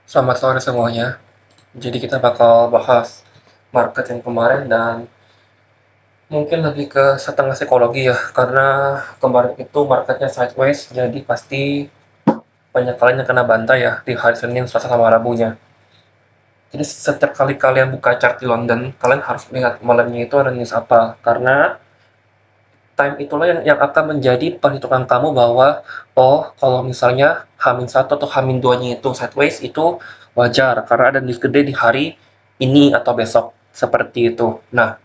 Selamat sore semuanya. Jadi kita bakal bahas market yang kemarin dan mungkin lebih ke setengah psikologi ya, karena kemarin itu marketnya sideways, jadi pasti banyak kalian yang kena bantai ya di hari Senin, Selasa, sama Rabunya. Jadi setiap kali kalian buka chart di London, kalian harus lihat malamnya itu ada news apa, karena time itulah yang akan menjadi perhitungan kamu bahwa oh kalau misalnya H-1 atau H-2-nya itu sideways itu wajar karena ada news gede di hari ini atau besok seperti itu. Nah,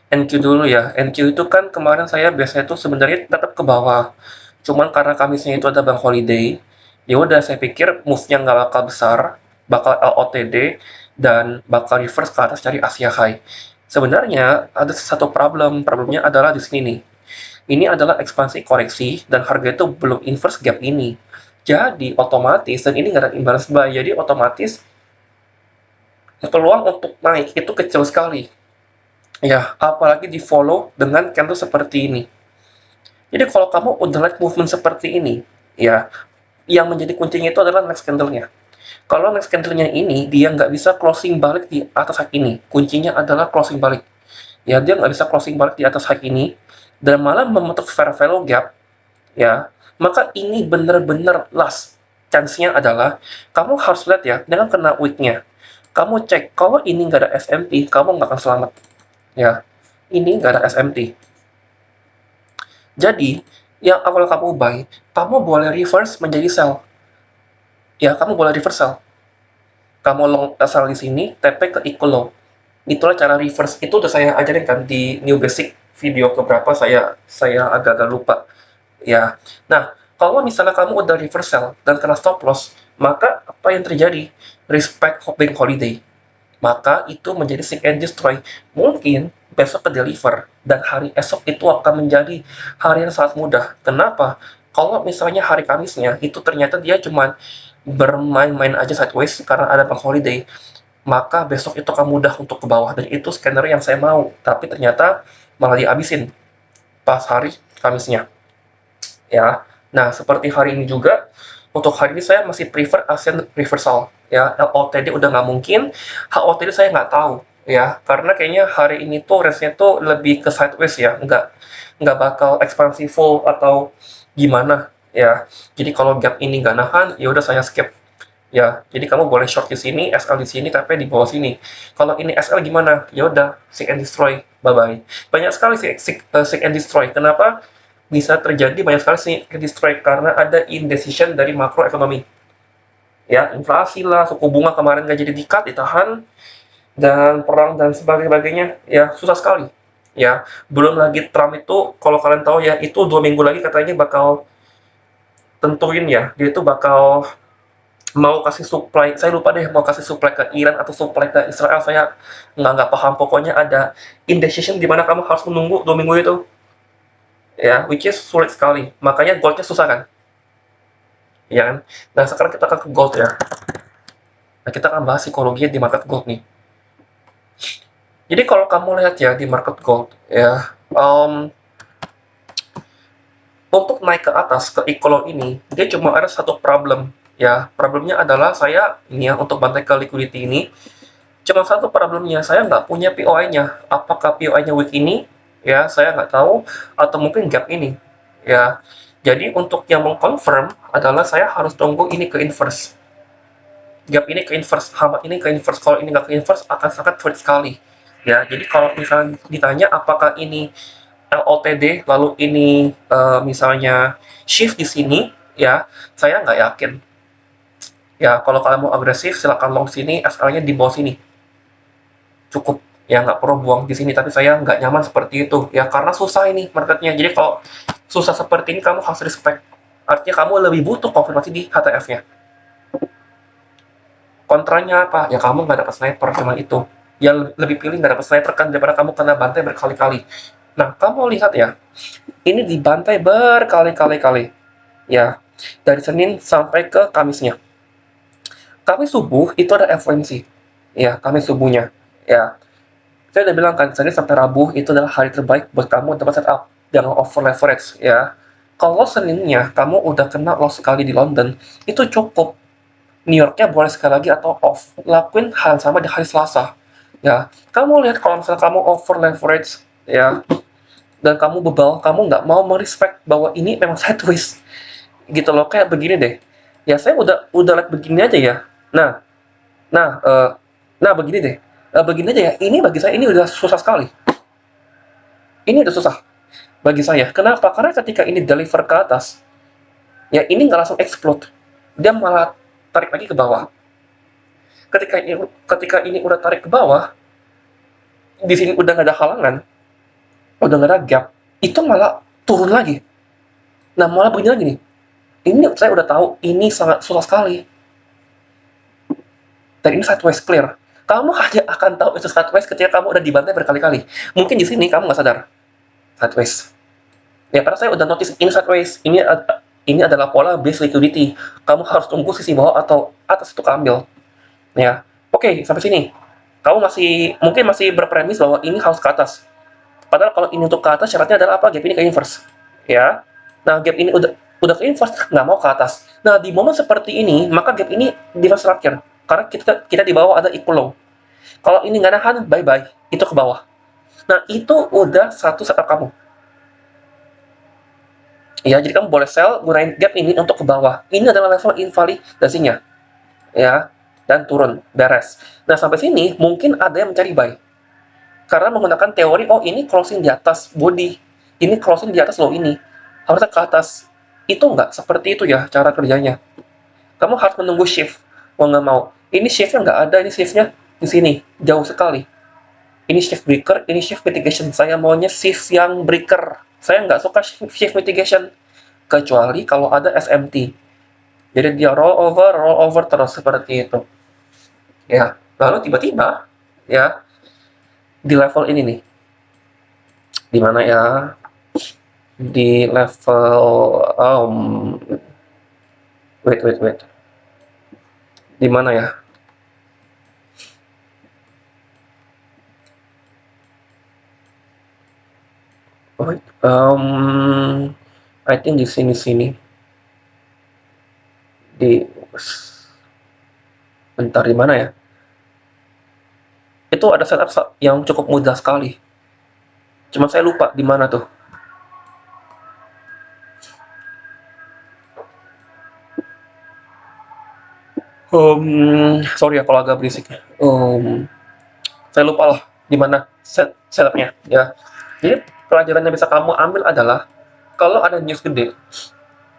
NQ dulu ya. NQ itu kan kemarin saya biasanya tuh sebenarnya tetap ke bawah. Cuman karena Kamisnya itu ada Bank Holiday, ya udah saya pikir move-nya nggak bakal besar, bakal LOTD dan bakal reverse ke atas cari Asia High. Sebenarnya ada satu problemnya adalah di sini nih. Ini adalah ekspansi koreksi dan harga itu belum inverse gap ini. Jadi otomatis, dan ini nggak ada imbalance buy, jadi otomatis peluang untuk naik itu kecil sekali. Ya, apalagi di follow dengan candle seperti ini. Jadi kalau kamu udah lihat movement seperti ini, ya, yang menjadi kuncinya itu adalah next candle-nya. Kalau next candle-nya ini, dia nggak bisa closing balik di atas hak ini. Kuncinya adalah closing balik. Ya, dia nggak bisa closing balik di atas hak ini, dan malah membentuk fair value gap, ya, maka ini benar-benar last chance-nya adalah kamu harus lihat ya dengan kena wick-nya. Kamu cek kalau ini nggak ada SMT, kamu nggak akan selamat. Ya, ini nggak ada SMT. Jadi yang awal kamu buy, kamu boleh reverse menjadi sell. Ya, kamu boleh reverse sell. Kamu long sell di sini, TP ke equal low. Itulah cara reverse. Itu udah saya ajarin kan di new basic video keberapa saya agak-agak lupa. Ya. Nah, kalau misalnya kamu udah reverse sell dan kena stop loss, maka apa yang terjadi? Respect bank holiday. Maka itu menjadi seek and destroy. Mungkin besok ke deliver dan hari esok itu akan menjadi hari yang sangat mudah. Kenapa? Kalau misalnya hari Kamisnya itu ternyata dia cuma bermain-main aja sideways karena ada bank holiday, maka besok itu akan mudah untuk ke bawah dan itu scanner yang saya mau. Tapi ternyata malah dihabisin pas hari Kamisnya. Ya. Nah, seperti hari ini juga, untuk hari ini saya masih prefer ASEAN reversal. Ya, LOTD udah nggak mungkin, HOTD saya nggak tahu. Ya, karena kayaknya hari ini tuh range-nya tuh lebih ke sideways ya, nggak bakal ekspansi full atau gimana. Ya, jadi kalau gap ini nggak nahan, ya udah saya skip. Ya, jadi kamu boleh short di sini, SL di sini, tapi di bawah sini. Kalau ini SL gimana? Ya udah, seek and destroy, bye bye. Banyak sekali seek and destroy. Kenapa? Bisa terjadi banyak sekali seek and destroy karena ada indecision dari makroekonomi. Ya, inflasi lah, suku bunga kemarin nggak jadi di-cut, ditahan, dan perang dan sebagainya. Ya, susah sekali. Ya, belum lagi Trump itu, kalau kalian tahu ya, itu 2 minggu lagi katanya bakal tentuin ya, dia itu bakal mau kasih supply, saya lupa deh mau kasih supply ke Iran atau supply ke Israel, saya nggak paham, pokoknya ada indecision di mana kamu harus menunggu 2 minggu itu, ya, which is sulit sekali, makanya goldnya susah kan, ya kan. Nah sekarang kita akan ke gold ya. Nah kita akan bahas psikologi di market gold nih. Jadi kalau kamu lihat ya di market gold ya, untuk naik ke atas ke equal ini dia cuma ada satu problem. Ya, problemnya adalah saya ini ya, untuk bantai ke liquidity ini cuma satu problemnya, saya nggak punya POI-nya. Apakah POI-nya week ini? Ya, saya nggak tahu. Atau mungkin gap ini. Ya, jadi untuk yang mengconfirm adalah saya harus tunggu ini ke inverse. Gap ini ke inverse, hambat ini ke inverse. Kalau ini nggak ke inverse, akan sangat sulit sekali. Ya, jadi kalau misalnya ditanya apakah ini LOTD, lalu ini misalnya shift di sini, ya, saya nggak yakin. Ya, kalau kalian mau agresif, silakan long sini, SL-nya di bawah sini. Cukup, ya nggak perlu buang di sini, tapi saya nggak nyaman seperti itu ya karena susah ini marketnya. Jadi kalau susah seperti ini kamu harus respect, artinya kamu lebih butuh konfirmasi di HTF-nya. Kontranya apa ya, kamu nggak dapat sniper, cuma itu ya, lebih pilih nggak dapat sniper kan daripada kamu kena bantai berkali-kali. Nah kamu lihat ya, ini dibantai berkali-kali ya, dari Senin sampai ke Kamisnya. Kamis subuh itu ada FOMC ya, Kamis subuhnya ya. Saya udah bilang kan, Senin sampai Rabu itu adalah hari terbaik buat kamu untuk setup. Jangan over leverage ya. Kalau Seninnya kamu udah kena loss sekali di London, itu cukup. New Yorknya boleh sekali lagi atau off. Lakuin hal yang sama di hari Selasa. Ya, kamu lihat kalau misalnya kamu over leverage, ya, dan kamu bebal, kamu nggak mau merespect bahwa ini memang sideways, gitu loh. Kayak begini deh. Ya, saya udah lihat begini aja ya. Nah, nah, begini deh. Begini aja ya. Ini bagi saya ini udah susah sekali. Ini udah susah bagi saya. Kenapa? Karena ketika ini deliver ke atas, ya ini nggak langsung explode. Dia malah tarik lagi ke bawah. Ketika ini udah tarik ke bawah, di sini udah nggak ada halangan, udah nggak ada gap, itu malah turun lagi. Nah, malah begini lagi nih. Ini saya udah tahu ini sangat susah sekali. Dan ini sideways clear. Kamu hanya akan tahu itu sideways ketika kamu udah dibantai berkali-kali. Mungkin di sini kamu nggak sadar sideways. Ya, karena saya udah notice ini sideways. Ini adalah pola base liquidity. Kamu harus tunggu sisi bawah atau atas itu keambil. Ya, oke, sampai sini. Kamu mungkin masih berpremis bahwa ini harus ke atas. Padahal kalau ini untuk ke atas syaratnya adalah apa? Gap ini ke inverse. Ya. Nah, gap ini udah ke inverse, nggak mau ke atas. Nah, di momen seperti ini, maka gap ini direstructure. Karena kita di bawah ada equal low. Kalau ini nggak nahan, bye-bye. Itu ke bawah. Nah, itu udah satu setup kamu. Ya, jadi kamu boleh sell, gunain gap ini untuk ke bawah. Ini adalah level invalidasinya. Ya, dan turun, beres. Nah, sampai sini mungkin ada yang mencari buy. Karena menggunakan teori, oh ini closing di atas body, ini closing di atas low ini, harusnya ke atas. Itu nggak seperti itu ya cara kerjanya. Kamu harus menunggu shift, mau nggak mau. Ini shiftnya nggak ada, ini shiftnya di sini, jauh sekali. Ini shift breaker, ini shift mitigation. Saya maunya shift yang breaker. Saya nggak suka shift mitigation, kecuali kalau ada SMT. Jadi dia roll over terus seperti itu. Ya, lalu tiba-tiba, ya, di level ini nih, di mana ya, di level wait, di mana ya, wait, I think di sini di bentar, di mana ya, itu ada setup yang cukup mudah sekali, cuma saya lupa di mana tuh. Sorry ya kalau agak berisik. Saya lupa lah di mana setupnya ya. Jadi pelajaran yang bisa kamu ambil adalah kalau ada news gede,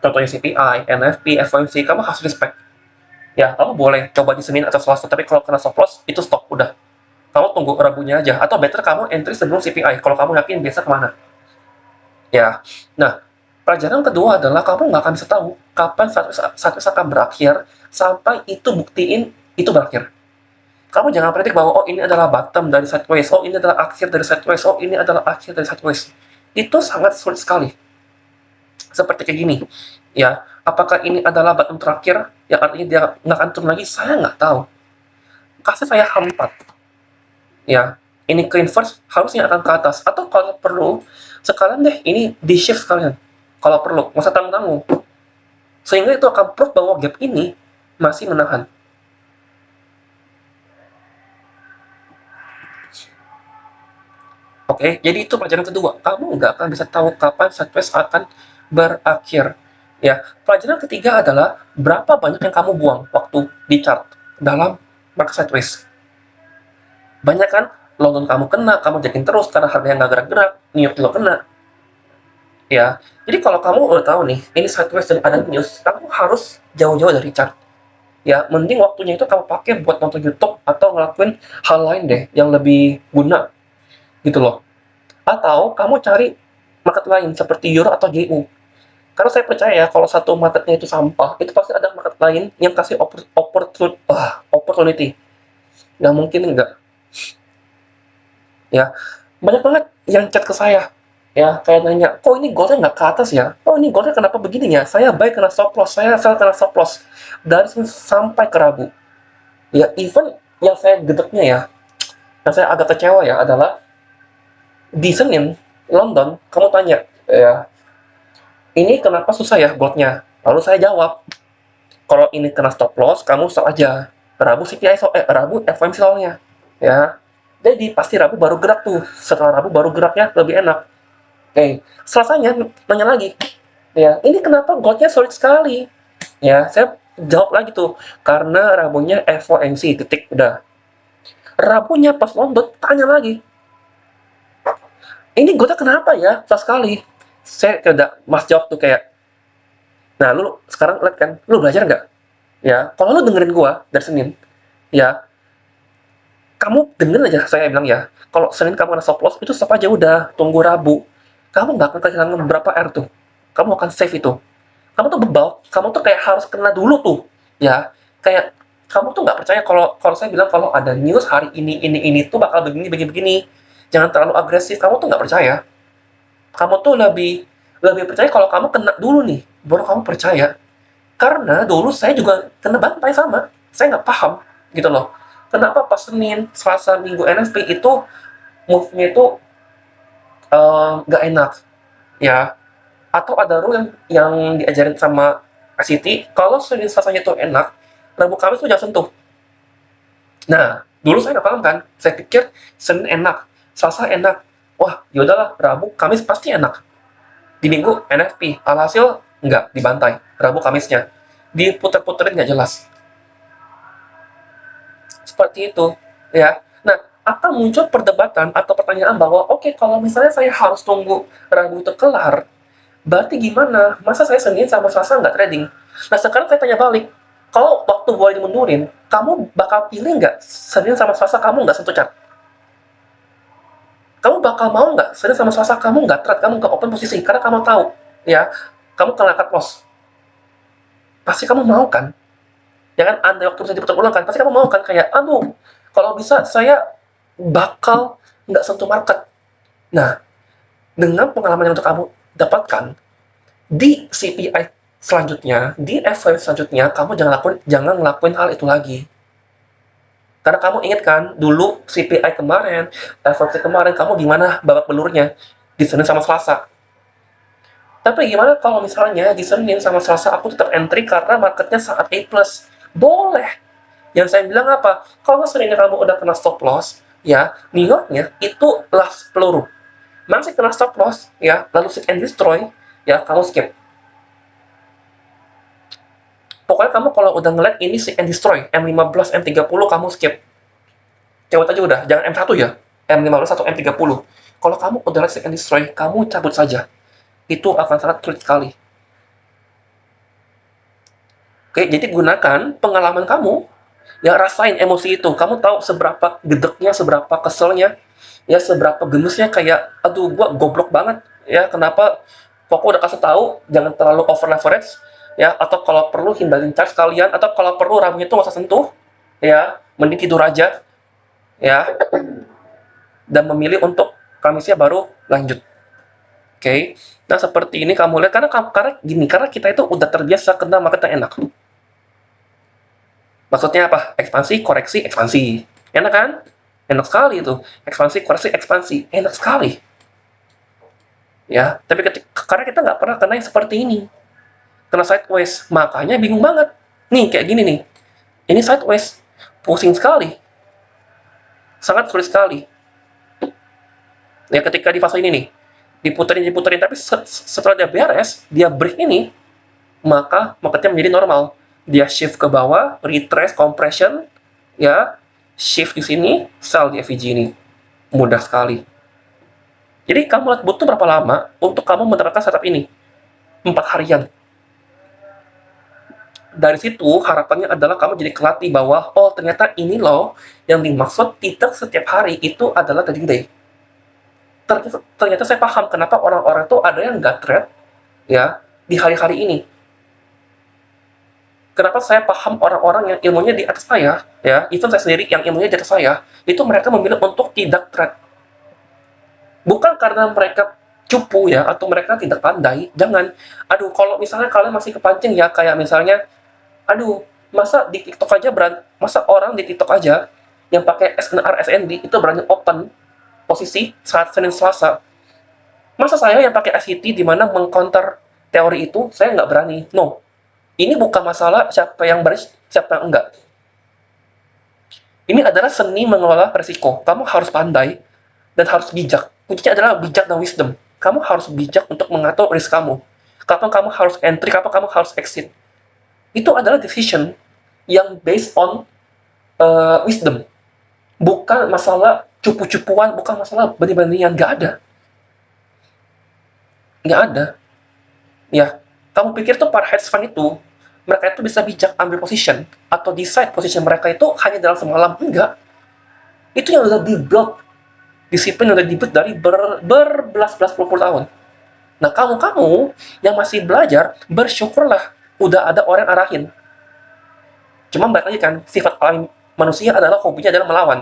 contohnya CPI, NFP, FOMC, kamu harus respect. Ya, kamu boleh coba di Senin atau Selasa, tapi kalau kena stop loss, itu stop, udah. Kamu tunggu Rabunya aja, atau better kamu entry sebelum CPI, kalau kamu yakin biasa kemana. Ya, nah, pelajaran kedua adalah kamu nggak akan bisa tahu kapan satu akan berakhir, sampai itu buktiin itu berakhir. Kamu jangan predik bahwa, oh ini adalah bottom dari sideways, oh ini adalah akhir dari sideways, oh ini adalah akhir dari sideways. Itu sangat sulit sekali. Seperti kayak gini, ya, apakah ini adalah bottom terakhir, yang artinya dia nggak akan turun lagi, saya nggak tahu. Kasih saya H4, ya, ini ke inverse harusnya akan ke atas, atau kalau perlu sekalian deh ini di shift sekalian, kalau perlu nggak usah tanggung-tanggung, sehingga itu akan proof bahwa gap ini masih menahan. Oke, jadi itu pelajaran kedua, kamu nggak akan bisa tahu kapan sideways akan berakhir. Ya, pelajaran ketiga adalah berapa banyak yang kamu buang waktu di chart dalam market sideways. Banyak kan, London kamu kena, kamu jakin terus karena harganya nggak gerak-gerak, New York juga kena. Ya, jadi kalau kamu udah tahu nih, ini sideways dan ada news, kamu harus jauh-jauh dari chart. Ya, mending waktunya itu kamu pakai buat nonton YouTube atau ngelakuin hal lain deh yang lebih guna, gitu loh. Atau kamu cari market lain seperti Euro atau JU. Karena saya percaya kalau satu marketnya itu sampah, itu pasti ada market lain yang kasih opportunity. Nggak mungkin enggak. Ya, banyak banget yang chat ke saya. Ya, kayak nanya, kok ini goldnya nggak ke atas ya? Oh, ini goldnya kenapa begini ya? Saya buy kena stop loss, saya sell kena stop loss. Dari Senin sampai ke Rabu. Ya, even yang saya gedeknya ya, yang saya agak kecewa ya adalah di Senin, London, kamu tanya, ya, ini kenapa susah ya goldnya? Lalu saya jawab, Kalau ini kena stop loss, kamu stop aja. Rabu FOMC soalnya. Ya. Jadi pasti Rabu baru gerak tuh. Setelah Rabu baru geraknya lebih enak. Oke. Selasanya nanya lagi. Ya, ini kenapa goldnya solid sekali? Ya, saya jawab lagi tuh. Karena Rabunya FOMC, titik, udah. Rabunya pas London, tanya lagi. Ini goldnya kenapa ya? Susah sekali. Saya kayak mas jawab tuh kayak, nah lu sekarang lihat kan, lu belajar nggak? Ya, kalau lu dengerin gua dari Senin, ya kamu dengerin aja saya bilang ya. Kalau Senin kamu kena stop loss, itu stop aja udah, tunggu Rabu. Kamu nggak akan kehilangan berapa R tuh. Kamu akan save itu. Kamu tuh bebal, kamu tuh kayak harus kena dulu tuh. Ya, kayak kamu tuh nggak percaya kalau kalau saya bilang kalau ada news hari ini tuh bakal begini begini begini. Jangan terlalu agresif. Kamu tuh nggak percaya. Kamu tuh lebih lebih percaya kalau kamu kena dulu nih, baru kamu percaya. Karena dulu saya juga kena bantai sama, saya nggak paham gitu loh. Kenapa pas Senin, Selasa, Minggu NFP itu move-nya itu nggak enak ya? Atau ada rule yang diajarin sama ICT, kalau Senin Selasanya itu enak, Rabu Kamis tuh jangan sentuh. Nah, dulu saya nggak paham kan, saya pikir Senin enak, Selasa enak, wah yaudahlah Rabu Kamis pasti enak. Di Minggu NFP, alhasil nggak dibantai, Rabu Kamisnya diputer-puterin nggak jelas. Seperti itu, ya. Nah, akan muncul perdebatan atau pertanyaan bahwa, oke, kalau misalnya saya harus tunggu Rabu itu kelar, berarti gimana? Masa saya Senin sama Selasa nggak trading? Nah, sekarang saya tanya balik, kalau waktu boleh dimundurin, kamu bakal pilih nggak Senin sama Selasa kamu nggak sentuh chart? Kamu bakal mau nggak Senin sama Selasa kamu nggak trade, kamu nggak open posisi, karena kamu tahu, ya, kamu kena cut loss. Pasti kamu mau kan? Ya kan, andai waktu bisa diputar ulang kan, pasti kamu mau kan kayak, aduh, kalau bisa saya bakal nggak sentuh market. Nah, dengan pengalaman yang untuk kamu dapatkan di CPI selanjutnya, di FOMC selanjutnya, kamu jangan ngelakuin hal itu lagi. Karena kamu ingat kan, dulu CPI kemarin, FOMC kemarin, kamu gimana babak belurnya di Senin sama Selasa. Tapi gimana kalau misalnya di Senin sama Selasa aku tetap entry karena marketnya saat A+. Boleh. Yang saya bilang apa? Kalau Senin kamu udah kena stop loss, ya, New York-nya itu last peluru. Masih kena stop loss, ya, lalu seek and destroy, ya, kamu skip. Pokoknya kamu kalau udah ngeliat ini seek and destroy, M15, M30, kamu skip. Cabut aja udah, jangan M1 ya, M15 atau M30. Kalau kamu udah lihat seek and destroy, kamu cabut saja. Itu akan sangat sulit sekali. Oke, jadi gunakan pengalaman kamu, ya rasain emosi itu. Kamu tahu seberapa gedeknya, seberapa keselnya, ya seberapa gemesnya kayak, aduh gua goblok banget, ya kenapa kok udah kasih tahu jangan terlalu over leverage, ya atau kalau perlu hindarin charge kalian, atau kalau perlu ramenya itu nggak usah sentuh, ya mending tidur aja, ya dan memilih untuk Kamisnya baru lanjut. Oke, okay? Nah seperti ini kamu lihat karena kita itu udah terbiasa kena market yang enak. Maksudnya apa? Ekspansi, koreksi, ekspansi. Enak kan? Enak sekali itu. Ekspansi, koreksi, ekspansi. Enak sekali. Ya, tapi karena kita nggak pernah kena yang seperti ini. Kena sideways. Makanya bingung banget. Nih, kayak gini nih. Ini sideways. Pusing sekali. Sangat sulit sekali. Ya, ketika di fase ini nih. Diputerin. Tapi setelah dia beres, dia break ini, maka marketnya menjadi normal. Dia shift ke bawah, retrace, compression, ya, shift di sini, sell di FVG ini. Mudah sekali. Jadi kamu butuh berapa lama untuk kamu menerapkan setup ini? 4 harian. Dari situ harapannya adalah kamu jadi kelatih bahwa oh ternyata ini loh yang dimaksud tidak setiap hari itu adalah trading day. Ternyata saya paham kenapa orang-orang itu ada yang nggak trade ya di hari-hari ini. Kenapa saya paham orang-orang yang ilmunya di atas saya, ya, even saya sendiri yang ilmunya di atas saya, itu mereka memilih untuk tidak trade. Bukan karena mereka cupu ya, atau mereka tidak pandai, jangan. Aduh, kalau misalnya kalian masih kepancing ya, kayak misalnya, aduh, masa di TikTok aja masa orang di TikTok aja yang pakai SNR SND itu berani open posisi saat Senin Selasa. Masa saya yang pakai SCT di mana mengcounter teori itu, saya nggak berani. No. Ini bukan masalah siapa yang beres, siapa yang enggak. Ini adalah seni mengelola resiko. Kamu harus pandai dan harus bijak. Kuncinya adalah bijak dan wisdom. Kamu harus bijak untuk mengatur risk kamu. Kapan kamu harus entry, kapan kamu harus exit. Itu adalah decision yang based on wisdom. Bukan masalah cupu-cupuan, bukan masalah benih-benihan. Nggak ada. Nggak ada. Ya, kamu pikir tuh para hedge fund itu, mereka itu bisa bijak ambil position, atau decide position mereka itu hanya dalam semalam. Enggak. Itu yang udah di-build. Disiplin yang udah di-build dari berbelas-belas puluh tahun. Nah, kamu yang masih belajar, bersyukurlah udah ada orang arahin. Cuma balik lagi kan, sifat alami manusia adalah hobinya adalah melawan.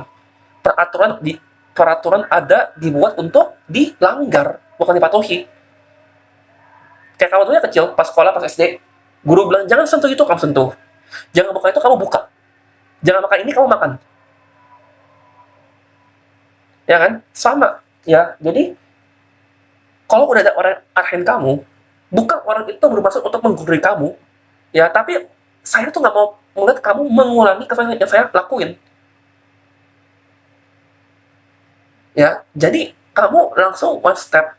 Peraturan ada dibuat untuk dilanggar, bukan dipatuhi. Kayak kamu dulu kecil, pas sekolah, pas SD, guru bilang, jangan sentuh itu, kamu sentuh. Jangan buka itu, kamu buka. Jangan makan ini, kamu makan. Ya kan? Sama. Ya, jadi, kalau udah ada orang arahin kamu, bukan orang itu bermaksud untuk menggurui kamu, ya, tapi saya tuh nggak mau melihat kamu mengulangi kesalahan yang saya lakuin. Ya, jadi, kamu langsung one step.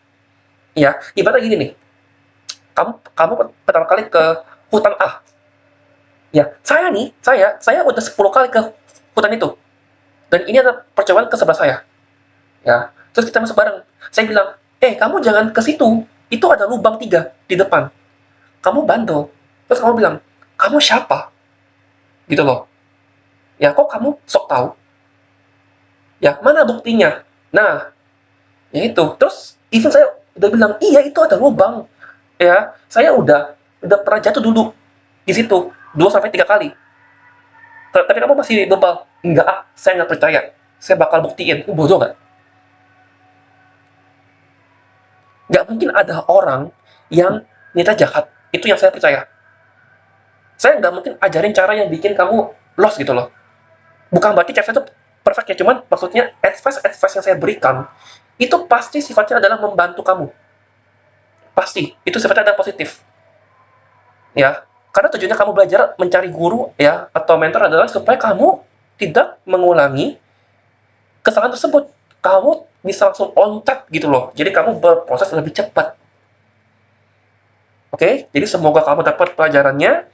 Ya, ibaratnya gini nih, kamu pertama kali ke hutan A. Ya, saya udah 10 kali ke hutan itu. Dan ini adalah percobaan ke sebelah saya. Ya, terus kita masuk bareng. Saya bilang, kamu jangan ke situ. Itu ada lubang 3 di depan. Kamu bandel. Terus kamu bilang, kamu siapa? Gitu loh. Ya, kok kamu sok tahu? Ya, mana buktinya? Nah, ya itu. Terus, even saya udah bilang, iya itu ada lubang. Ya, saya udah pernah jatuh dulu di situ 2 sampai 3 kali. Tapi kamu masih bebal. Enggak, saya nggak percaya. Saya bakal buktiin. Bodoh nggak? Nggak mungkin ada orang yang niatnya jahat. Itu yang saya percaya. Saya nggak mungkin ajarin cara yang bikin kamu lost gitu loh. Bukan berarti cara saya itu perfect ya, cuman maksudnya advice yang saya berikan itu pasti sifatnya adalah membantu kamu. Pasti, itu sifatnya adalah positif. Ya, karena tujuannya kamu belajar mencari guru ya atau mentor adalah supaya kamu tidak mengulangi kesalahan tersebut. Kamu bisa langsung on track gitu loh. Jadi kamu berproses lebih cepat. Oke, jadi semoga kamu dapat pelajarannya.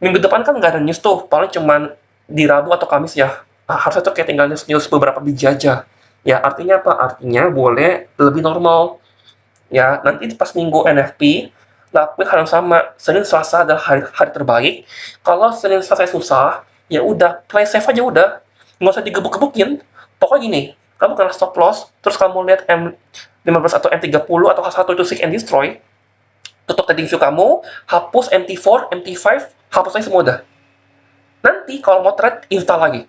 Minggu depan kan nggak ada news tuh, paling cuman di Rabu atau Kamis ya. Harusnya tuh kayak tinggal news beberapa biji aja. Ya, artinya apa? Artinya boleh lebih normal. Ya, nanti pas minggu NFP, lakuin hal yang sama. Senin Selasa adalah hari terbaik. Kalau Senin Selasa susah, ya udah, play safe aja udah. Nggak usah digebuk-gebukin. Pokoknya gini, kamu kena stop loss, terus kamu lihat M15 atau M30 atau H1 itu seek and destroy, tutup trading view kamu, hapus MT4, MT5, hapus aja semua udah. Nanti kalau mau trade, install lagi.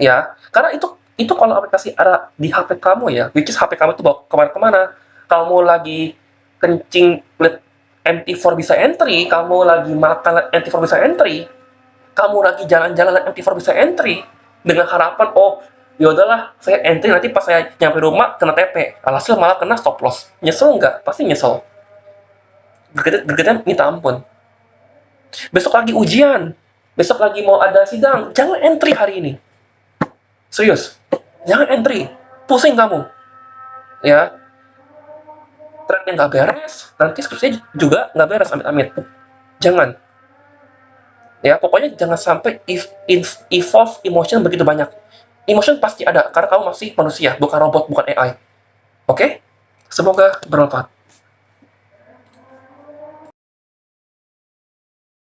Ya, karena itu kalau aplikasi ada di HP kamu ya, which is HP kamu itu bawa kemana-kemana. Kamu lagi kencing lihat MT4 bisa entry, kamu lagi makan MT4 bisa entry, kamu lagi jalan-jalan MT4 bisa entry, dengan harapan, oh ya udahlah saya entry nanti pas saya nyampe rumah kena TP, alhasil malah kena stop loss. Nyesel nggak? Pasti nyesel. Gergetnya minta ampun. Besok lagi ujian, besok lagi mau ada sidang, jangan entry hari ini. Serius, jangan entry, pusing kamu. Ya, trade nggak beres, nanti skripsinya juga nggak beres, amit-amit. Jangan. Ya, pokoknya jangan sampai evolve emotion begitu banyak. Emotion pasti ada, karena kamu masih manusia, bukan robot, bukan AI. Oke? Semoga bermanfaat.